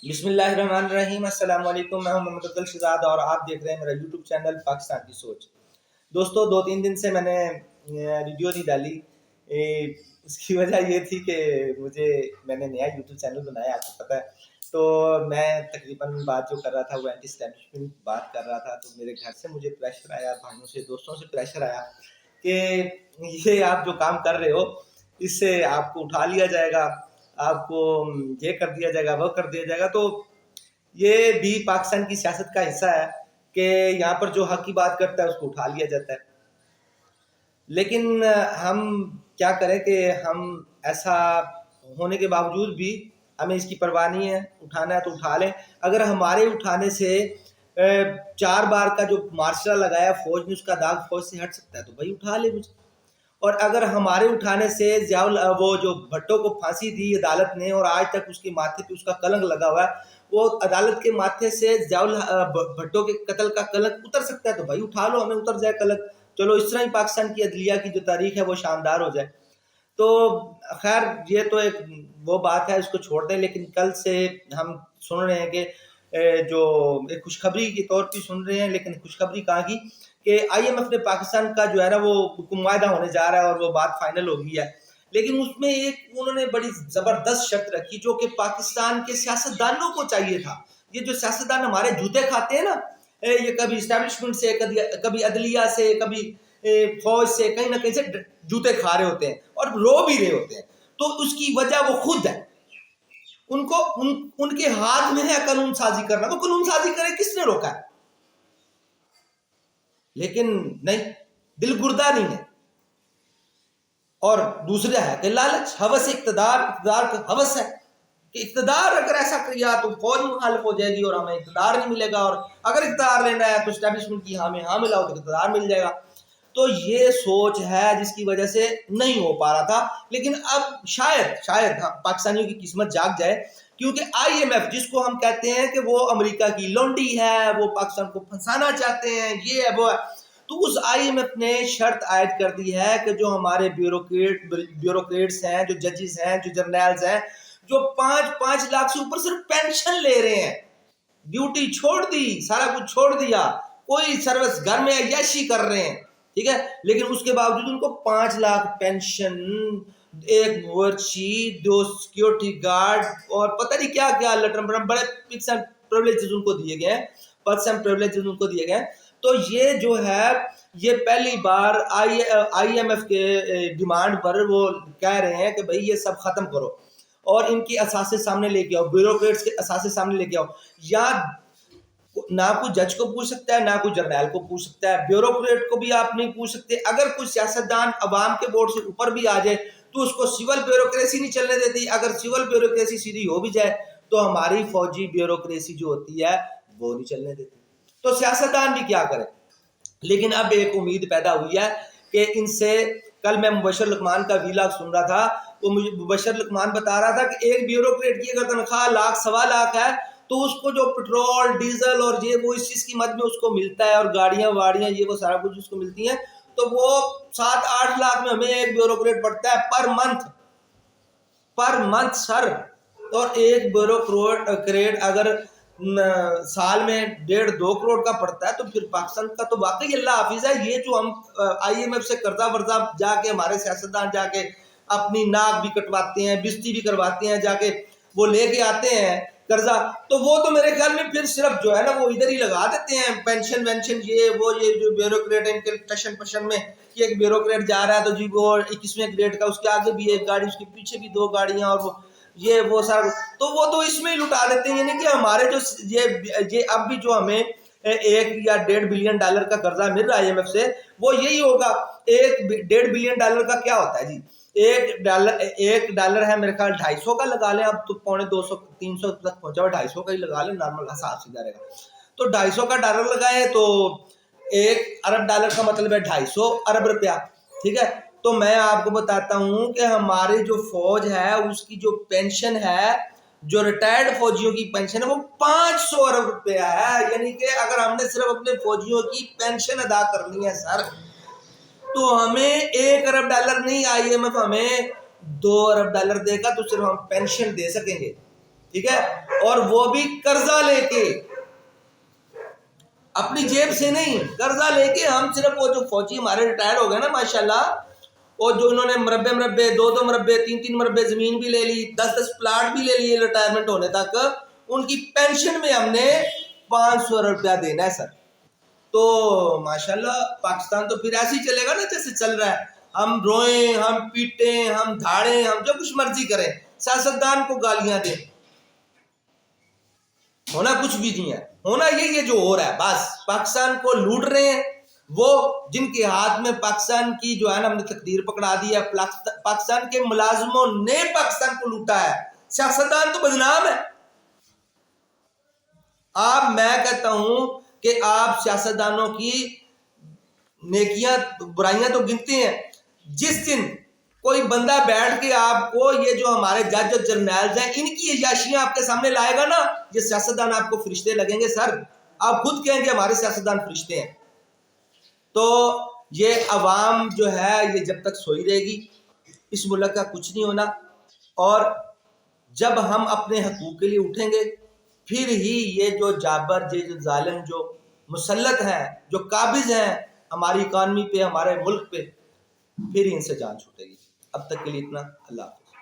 بسم اللہ الرحمن الرحیم۔ السلام علیکم، میں ہوں محمد عبدل شہزاد اور آپ دیکھ رہے ہیں میرا یوٹیوب چینل پاکستان کی سوچ۔ دوستو 2-3 دن سے میں نے ویڈیو نہیں ڈالی، اس کی وجہ یہ تھی کہ میں نے نیا یوٹیوب چینل بنایا، آپ کو پتہ ہے۔ تو میں تقریباً بات جو کر رہا تھا وہ اینٹی اسٹیبلشمنٹ بات کر رہا تھا، تو میرے گھر سے مجھے پریشر آیا، بھائیوں سے دوستوں سے پریشر آیا کہ یہ آپ جو کام کر رہے ہو اس سے آپ کو اٹھا لیا جائے گا، آپ کو یہ کر دیا جائے گا، وہ کر دیا جائے گا۔ تو یہ بھی پاکستان کی سیاست کا حصہ ہے کہ یہاں پر جو حق کی بات کرتا ہے اس کو اٹھا لیا جاتا ہے۔ لیکن ہم کیا کریں کہ ہم ایسا ہونے کے باوجود بھی ہمیں اس کی پرواہ نہیں ہے، اٹھانا ہے تو اٹھا لیں۔ اگر ہمارے اٹھانے سے 4 بار کا جو مارشل لگایا فوج نے اس کا داغ فوج سے ہٹ سکتا ہے تو بھائی اٹھا لے مجھے۔ اور اگر ہمارے اٹھانے سے وہ جو بھٹو کو پھانسی دی عدالت نے اور آج تک اس کے ماتھے پہ اس کا کلنک لگا ہوا ہے، وہ عدالت کے ماتھے سے بھٹو کے قتل کا کلنک اتر سکتا ہے تو بھائی اٹھا لو، ہمیں اتر جائے کلنک، چلو اس طرح ہی پاکستان کی عدلیہ کی جو تاریخ ہے وہ شاندار ہو جائے۔ تو خیر یہ تو ایک وہ بات ہے، اس کو چھوڑ دیں۔ لیکن کل سے ہم سن رہے ہیں کہ جو ایک خوشخبری کے طور پہ سن رہے ہیں، لیکن خوشخبری کہاں کی کہ آئی ایم ایف نے پاکستان کا جو ہے نا وہ معاہدہ ہونے جا رہا ہے اور وہ بات فائنل ہو گئی ہے۔ لیکن اس میں ایک انہوں نے بڑی زبردست شرط رکھی جو کہ پاکستان کے سیاستدانوں کو چاہیے تھا۔ یہ جو سیاستدان ہمارے جوتے کھاتے ہیں نا، یہ کبھی اسٹیبلشمنٹ سے، کبھی عدلیہ سے، کبھی فوج سے، کہیں نہ کہیں سے جوتے کھا رہے ہوتے ہیں اور رو بھی رہے ہوتے ہیں، تو اس کی وجہ وہ خود ہے۔ ان کے ہاتھ میں ہے قانون سازی کرنا، وہ قانون سازی کرے، کس نے روکا ہے؟ لیکن نہیں، دل گردہ نہیں ہے۔ اور دوسرا ہے کہ لالچ، ہوس اقتدار کا ہوس ہے کہ اقتدار اگر ایسا کیا تو فوج مخالف ہو جائے گی اور ہمیں اقتدار نہیں ملے گا، اور اگر اقتدار لینا ہے تو اسٹیبلشمنٹ کی ہمیں ہاں ملاؤ تو اقتدار مل جائے گا۔ تو یہ سوچ ہے جس کی وجہ سے نہیں ہو پا رہا تھا۔ لیکن اب شاید پاکستانیوں کی قسمت جاگ جائے، کیونکہ آئی ایم ایف جس کو ہم کہتے ہیں کہ وہ امریکہ کی لونڈی ہے، وہ پاکستان کو پھنسانا چاہتے ہیں، یہ ہے وہ ہے، تو اس آئی ایم ایف نے شرط عائد کر دی ہے کہ جو ہمارے بیوروکریٹس ہیں، جو ججز ہیں، جو جرنیلز ہیں، جو 5 لاکھ سے اوپر صرف پینشن لے رہے ہیں، ڈیوٹی چھوڑ دی، سارا کچھ چھوڑ دیا، کوئی سروس گھر میں عیاشی کر رہے ہیں، ٹھیک ہے، لیکن اس کے باوجود ان کو 5 لاکھ پینشن، ایک ورچی، 2 سیکیورٹی گارڈ اور پتہ نہیں کیا کیا بڑے پکس اینڈ پریولیجز ان کو دیے گئے ہیں، پرس اینڈ پریولیجز ان کو دیے گئے ہیں۔ تو یہ جو ہے یہ پہلی بار آئی ایم ایف کے ڈیمانڈ پر وہ کہہ رہے ہیں کہ بھئی یہ سب ختم کرو اور ان کی اساسے سامنے لے کے آؤ، بیوروکریٹس کے اساسے سامنے لے کے آؤ۔ یا نہ کوئی جج کو پوچھ سکتا ہے، نہ کوئی جرنیل کو پوچھ سکتا ہے، بیوروکریٹ کو بھی آپ نہیں پوچھ سکتے۔ اگر کوئی سیاستدان عوام کے ووٹ سے اوپر بھی آ جائے تو اس کو سول بیوروکریسی نہیں چلنے دیتی۔ اگر سول بیوروکریسی سیدھی ہو بھی جائے تو ہماری فوجی بیوروکریسی جو ہوتی ہے وہ نہیں چلنے دیتی۔ تو سیاستدان بھی کیا کرے؟ لیکن اب ایک امید پیدا ہوئی ہے کہ ان سے، کل میں مبشر لقمان کا ویلاگ سن رہا تھا، وہ مجھے مبشر لقمان بتا رہا تھا کہ ایک بیوروکریٹ کی اگر تنخواہ 1,00,000-1.25 لاکھ ہے تو اس کو جو پٹرول ڈیزل اور یہ وہ اس چیز کی مد میں اس کو ملتا ہے، اور گاڑیاں واڑیاں یہ وہ سارا کچھ اس کو ملتی ہیں، تو وہ 7-8 لاکھ میں ہمیں ایک بیوروکریٹ پڑتا ہے پر منتھ سر۔ اور ایک بیوروکریٹ اگر سال میں 1.5-2 کروڑ کا پڑتا ہے تو پھر پاکستان کا تو واقعی اللہ حافظ ہے۔ یہ جو ہم آئی ایم ایف سے قرضہ ورزہ جا کے ہمارے سیاستدان جا کے اپنی ناک بھی کٹواتے ہیں، بستی بھی کرواتے ہیں، جا کے وہ لے کے آتے ہیں قرضہ، تو وہ تو میرے خیال میں پھر صرف جو ہے نا وہ ادھر ہی لگا دیتے ہیں، پینشن وینشن یہ جو بیوروکریٹ ان کے ٹشن پشن میں، کہ ایک بیوروکریٹ جا رہا ہے تو جی وہ 21ویں گریڈ کا، اس کے آگے بھی ایک گاڑی، اس کے پیچھے بھی 2 گاڑیاں، اور وہ سارا، تو وہ تو اس میں ہی لٹا دیتے ہیں۔ یعنی کہ ہمارے جو یہ اب بھی جو ہمیں $1 یا $1.5 بلین کا قرضہ مل رہا ہے آئی ایم ایف سے، وہ یہی ہوگا۔ $1.5 بلین کا کیا ہوتا ہے جی؟ $1 ہے میرے خیال 250 کا لگا لیں، اب تو $250-300 تک پہنچا ہوا، 250 کا ہی لگا لیں، نارمل حساب سے رہے گا۔ تو $250 کا ڈالر لگائے تو $1 ارب کا مطلب ہے 250 ارب روپیہ، ٹھیک ہے۔ تو میں آپ کو بتاتا ہوں کہ ہماری جو فوج ہے اس کی جو پینشن ہے، جو ریٹائرڈ فوجیوں کی پینشن ہے، وہ 500 ارب روپیہ ہے۔ یعنی کہ اگر ہم نے صرف اپنے فوجیوں کی پینشن ادا کرنی ہے سر، تو ہمیں $1 ارب نہیں، آئی ایم ایف ہمیں $2 ارب دے گا تو صرف ہم پینشن دے سکیں گے۔ ٹھیک ہے, اور وہ بھی قرضہ لے کے, اپنی جیب سے نہیں, قرضہ لے کے. ہم صرف وہ جو فوجی ہمارے ریٹائر ہو گئے نا ماشاءاللہ, اور جو انہوں نے مربے 2 مربے 3 مربے زمین بھی لے لی, 10 پلاٹ بھی لے لیے ریٹائرمنٹ ہونے تک, ان کی پینشن میں ہم نے 500 روپیہ دینا ہے سر. تو ماشاءاللہ پاکستان تو پھر ایسے ہی چلے گا نا جیسے چل رہا ہے. ہم روئیں, ہم پیٹیں, ہم دھاڑیں, ہم جو کچھ مرضی کریں, سیاستدان کو گالیاں دیں, ہونا کچھ بھی نہیں ہے. ہونا یہی ہے جو ہو رہا ہے. بس پاکستان کو لوٹ رہے ہیں وہ جن کے ہاتھ میں پاکستان کی جو ہے نا ہم نے تقدیر پکڑا دی ہے. پاکستان کے ملازموں نے پاکستان کو لوٹا ہے. سیاستدان تو بدنام ہے. میں کہتا ہوں کہ آپ سیاستدانوں کی نیکیاں برائیاں تو گنتے ہیں. جس دن کوئی بندہ بیٹھ کے آپ کو یہ جو ہمارے جج اور جرنیلز ہیں ان کی عیاشیاں آپ کے سامنے لائے گا نا, یہ سیاستدان آپ کو فرشتے لگیں گے سر. آپ خود کہیں گے ہمارے سیاستدان فرشتے ہیں. تو یہ عوام جو ہے یہ جب تک سوئی رہے گی اس ملک کا کچھ نہیں ہونا. اور جب ہم اپنے حقوق کے لیے اٹھیں گے پھر ہی یہ جو جابر, یہ جو ظالم جو مسلط ہیں, جو قابض ہیں ہماری اکانومی پہ, ہمارے ملک پہ, پھر ہی ان سے جان چھوٹے گی. اب تک کے لیے اتنا. اللہ حافظ.